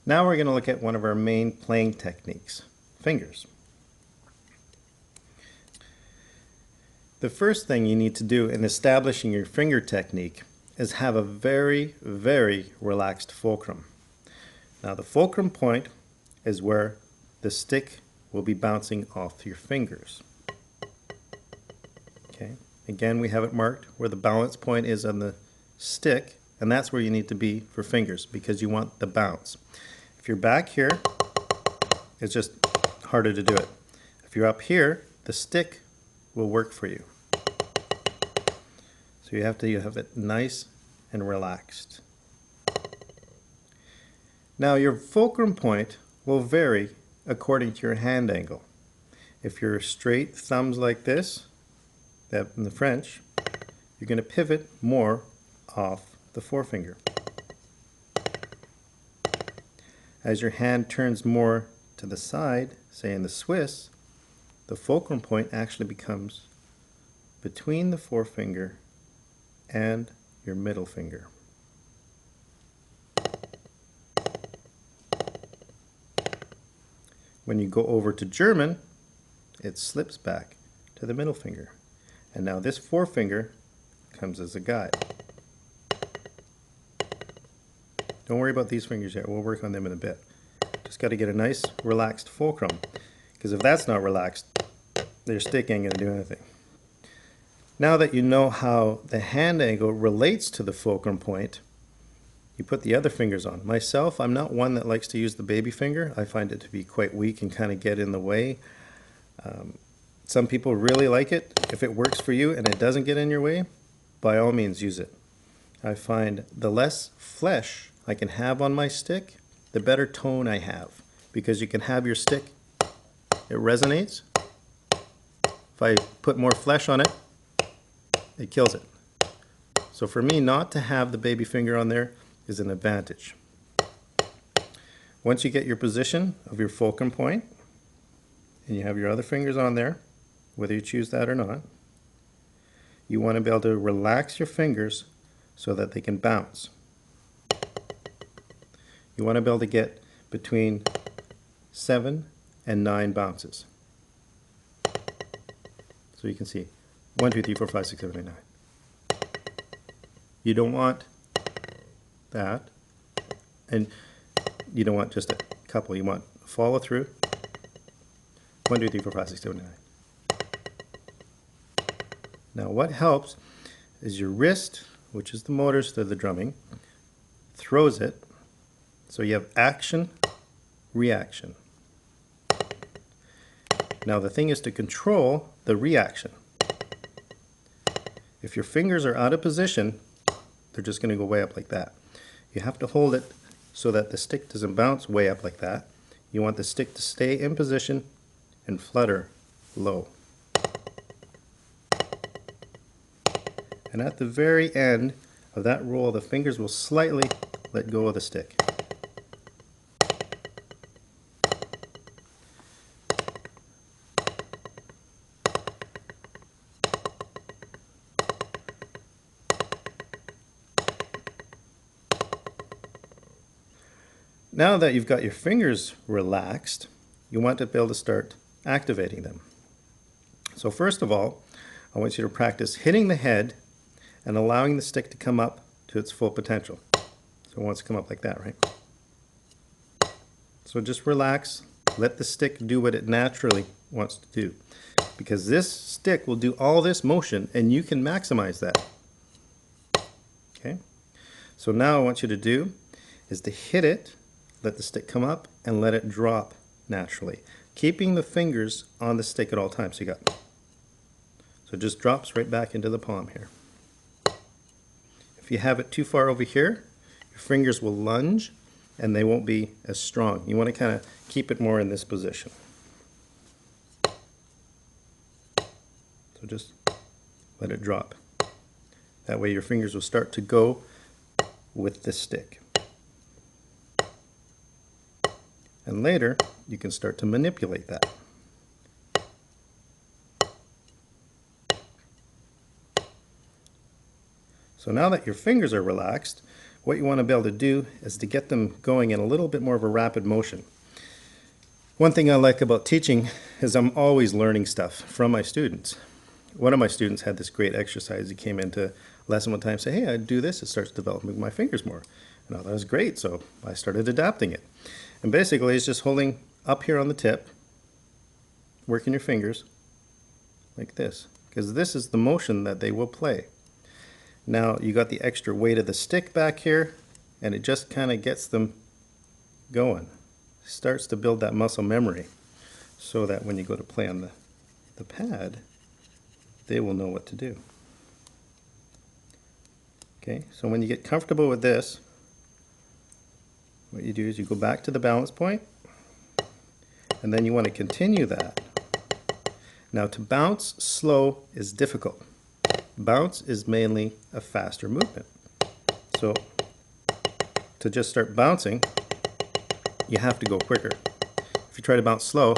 Now we're going to look at one of our main playing techniques, fingers. The first thing you need to do in establishing your finger technique is have a very, very relaxed fulcrum. Now the fulcrum point is where the stick will be bouncing off your fingers. Okay. Again, we have it marked where the balance point is on the stick, and that's where you need to be for fingers because you want the bounce. If you're back here, it's just harder to do it. If you're up here, the stick will work for you. So you have it nice and relaxed. Now your fulcrum point will vary according to your hand angle. If you're straight thumbs like this, that in the French, you're going to pivot more off the forefinger. As your hand turns more to the side, say in the Swiss, the fulcrum point actually becomes between the forefinger and your middle finger. When you go over to German, it slips back to the middle finger. And now this forefinger comes as a guide. Don't worry about these fingers yet, we'll work on them in a bit. Just got to get a nice relaxed fulcrum, because if that's not relaxed, your stick ain't going to do anything. Now that you know how the hand angle relates to the fulcrum point, you put the other fingers on. Myself, I'm not one that likes to use the baby finger. I find it to be quite weak and kind of get in the way. Some people really like it. If it works for you and it doesn't get in your way, by all means use it. I find the less flesh I can have on my stick, the better tone I have. Because you can have your stick, it resonates. If I put more flesh on it, it kills it. So for me, not to have the baby finger on there is an advantage. Once you get your position of your fulcrum point, and you have your other fingers on there, whether you choose that or not, you want to be able to relax your fingers so that they can bounce. You want to be able to get between 7 and 9 bounces. So you can see 1, 2, 3, 4, 5, 6, 7, 8, 9. You don't want that, and you don't want just a couple. You want follow through. 1, 2, 3, 4, 5, 6, 7, 8, 9. Now what helps is your wrist, which is the motors to the drumming, throws it, so you have action, reaction. Now the thing is to control the reaction. If your fingers are out of position, they're just going to go way up like that. You have to hold it so that the stick doesn't bounce way up like that. You want the stick to stay in position and flutter low. And at the very end of that roll, the fingers will slightly let go of the stick. Now that you've got your fingers relaxed, you want to be able to start activating them. So first of all, I want you to practice hitting the head and allowing the stick to come up to its full potential. So it wants to come up like that, right? So just relax, let the stick do what it naturally wants to do. Because this stick will do all this motion and you can maximize that. Okay? So now what I want you to do is to hit it, let the stick come up, and let it drop naturally. Keeping the fingers on the stick at all times. So it just drops right back into the palm here. If you have it too far over here, your fingers will lunge and they won't be as strong. You want to kind of keep it more in this position. So just let it drop. That way your fingers will start to go with the stick. And later, you can start to manipulate that. So now that your fingers are relaxed, what you want to be able to do is to get them going in a little bit more of a rapid motion. One thing I like about teaching is I'm always learning stuff from my students. One of my students had this great exercise. He came into lesson one time and said, hey, I do this, it starts developing my fingers more. And I thought that was great, so I started adapting it. And basically it's just holding up here on the tip, working your fingers like this, because this is the motion that they will play. Now you got the extra weight of the stick back here, and it just kind of gets them going. Starts to build that muscle memory so that when you go to play on the pad, they will know what to do. Okay, so when you get comfortable with this, what you do is you go back to the balance point, and then you want to continue that. Now to bounce slow is difficult. Bounce is mainly a faster movement. So to just start bouncing, you have to go quicker. If you try to bounce slow,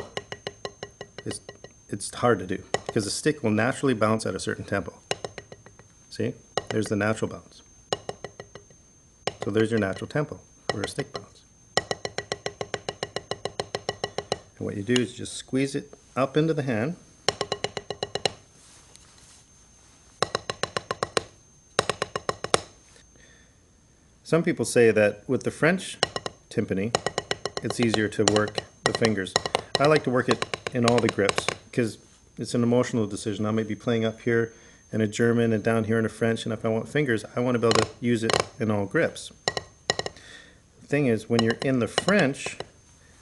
it's hard to do because the stick will naturally bounce at a certain tempo. See? There's the natural bounce. So there's your natural tempo for a stick bounce. And what you do is just squeeze it up into the hand. Some people say that with the French timpani, it's easier to work the fingers. I like to work it in all the grips because it's an emotional decision. I may be playing up here in a German and down here in a French, and if I want fingers, I want to be able to use it in all grips. The thing is, when you're in the French,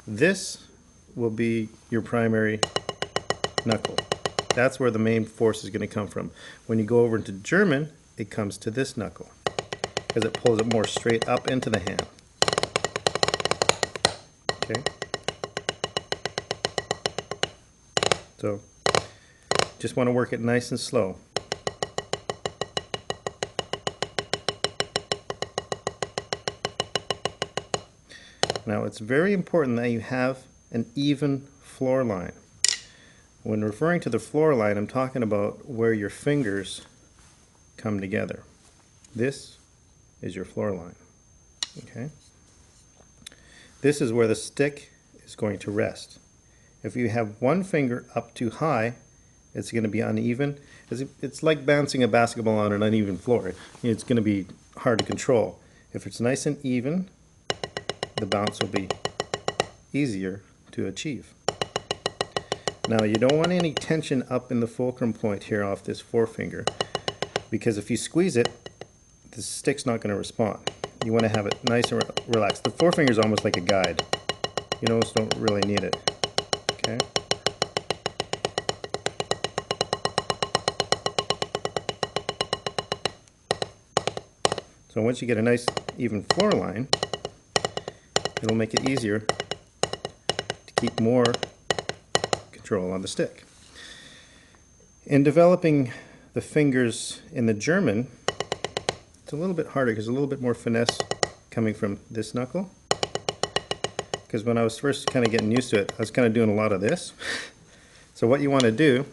this will be your primary knuckle. That's where the main force is going to come from. When you go over into German, it comes to this knuckle because it pulls it more straight up into the hand. Okay. So just want to work it nice and slow. Now it's very important that you have an even floor line. When referring to the floor line, I'm talking about where your fingers come together. This is your floor line. Okay? This is where the stick is going to rest. If you have one finger up too high, it's going to be uneven. It's like bouncing a basketball on an uneven floor. It's going to be hard to control. If it's nice and even, the bounce will be easier to achieve. Now you don't want any tension up in the fulcrum point here off this forefinger, because if you squeeze it, the stick's not going to respond. You want to have it nice and relaxed. The forefinger is almost like a guide. You almost don't really need it. Okay? So once you get a nice even floor line, it'll make it easier to keep more control on the stick. In developing the fingers in the German, it's a little bit harder because there's a little bit more finesse coming from this knuckle. Because when I was first kind of getting used to it, I was kind of doing a lot of this. So what you want to do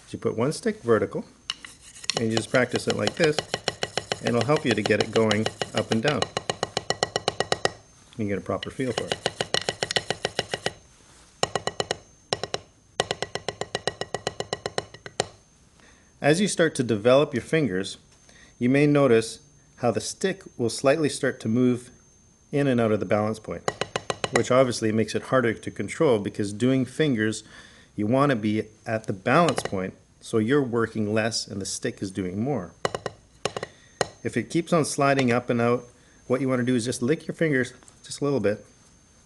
is you put one stick vertical and you just practice it like this, and it'll help you to get it going up and down. You get a proper feel for it. As you start to develop your fingers, you may notice how the stick will slightly start to move in and out of the balance point, which obviously makes it harder to control, because doing fingers, you want to be at the balance point so you're working less and the stick is doing more. If it keeps on sliding up and out, what you want to do is just lick your fingers just a little bit.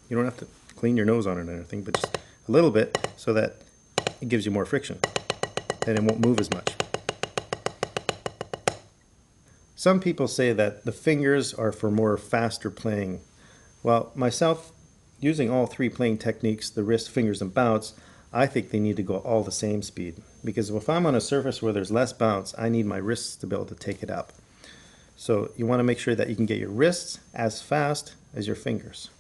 You don't have to clean your nose on it or anything, but just a little bit so that it gives you more friction and it won't move as much. Some people say that the fingers are for more faster playing. Well, myself, using all three playing techniques, the wrist, fingers, and bounce, I think they need to go all the same speed. Because if I'm on a surface where there's less bounce, I need my wrists to be able to take it up. So you want to make sure that you can get your wrists as fast as your fingers.